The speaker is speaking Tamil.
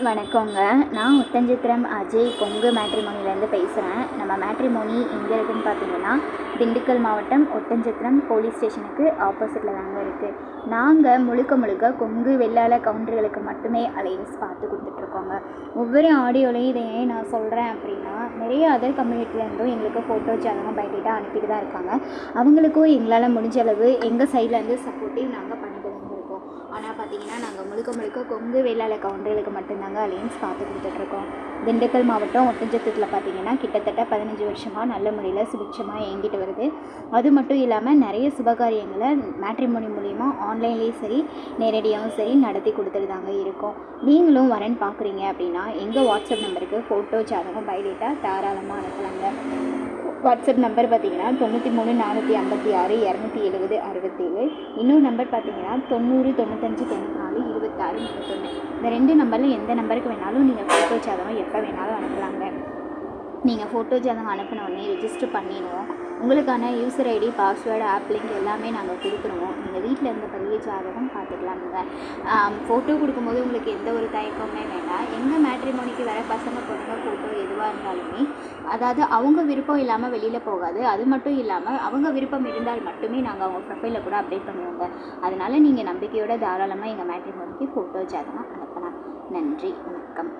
வணக்கங்க. நான் ஒட்டன்சத்திரம் அஜய் கொங்கு மேட்ரிமோனிலேருந்து பேசுகிறேன். நம்ம மேட்ரிமோனி எங்கே இருக்குதுன்னு பார்த்தீங்கன்னா, திண்டுக்கல் மாவட்டம் ஒட்டன்சத்திரம் போலீஸ் ஸ்டேஷனுக்கு ஆப்போசிட்டில் தாங்க இருக்குது. நாங்கள் முழுக்க கொங்கு வெள்ளாள கவுண்டர்களுக்கு மட்டுமே அலைன்ஸ் பார்த்து கொடுத்துட்ருக்கோங்க. ஒவ்வொரு ஆடியோலையும் இதை ஏன் நான் சொல்கிறேன் அப்படின்னா, நிறைய அதர் கம்யூனிட்டிலேருந்தும் எங்களுக்கு ஃபோட்டோ ஜாதகம் பயோடேட்டா அனுப்பிட்டு தான் இருக்காங்க. அவங்களுக்கும் எங்களால் முடிஞ்ச அளவு எங்கள் சைட்லேருந்து சப்போர்ட்டிவ் நாங்கள் பண்ணிட்டு தான் இருக்கோம். ஆனால் பார்த்தீங்கன்னா, நாங்கள் முழுக்க கொங்கு வெள்ளாள கவுண்டர்களுக்கு மட்டும்தாங்க அலைன்ஸ் பார்த்து கொடுத்துட்ருக்கோம். திண்டுக்கல் மாவட்டம் ஒட்டன்சத்திரத்தில் பார்த்தீங்கன்னா, கிட்டத்தட்ட 15 வருஷமாக நல்ல முறையில் சுபிட்சமாக இயங்கிட்டு வருது. அது மட்டும் இல்லாமல் நிறைய சுபகாரியங்களை மேட்ரிமோனி மூலிமா ஆன்லைன்லேயும் சரி நேரடியாகவும் சரி நடத்தி கொடுத்துட்டு தாங்க இருக்கோம். நீங்களும் வரேன்னு பார்க்குறீங்க அப்படின்னா எங்கள் வாட்ஸ்அப் நம்பருக்கு ஃபோட்டோ ஜாதகம் பயோடேட்டா தாராளமாக அனுப்பலாங்க. வாட்ஸ்அப் நம்பர் பார்த்தீங்கன்னா 93 456 270 67. இன்னொரு நம்பர் பார்த்தீங்கன்னா 90 95 94 26 31. இந்த 2 நம்பரில் எந்த நம்பருக்கு வேணாலும் நீங்கள் ஃபோட்டோ ஜாதகம் எப்போ வேணாலும் அனுப்பலாங்க. நீங்கள் ஃபோட்டோ ஜாதகம் அனுப்பின உடனே ரெஜிஸ்டர் பண்ணிடுவோம். உங்களுக்கான user ID, password, app link எல்லாமே நாங்கள் கொடுத்துருவோம். நீங்கள் வீட்டில் இருந்தபடியே ஜாதகம் பார்த்துக்கலாமுங்க. ஃபோட்டோ கொடுக்கும்போது உங்களுக்கு எந்த ஒரு தயக்கமே வேண்டாம். எங்கள் மேட்ரிமோனிக்கு வர பசங்க பொண்ணுங்க ஃபோட்டோ எதுவாக இருந்தாலுமே அதாவது அவங்க விருப்பம் இல்லாமல் வெளியில் போகாது. அது மட்டும் இல்லாமல் அவங்க விருப்பம் இருந்தால் மட்டுமே நாங்கள் அவங்க ப்ரொஃபைலில் கூட அப்டேட் பண்ணுவோங்க. அதனால் நீங்கள் நம்பிக்கையோட தாராளமாக எங்கள் மேட்ரிமோனிக்கு ஃபோட்டோ ஜாதகம் அனுப்பலாம். நன்றி, வணக்கம்.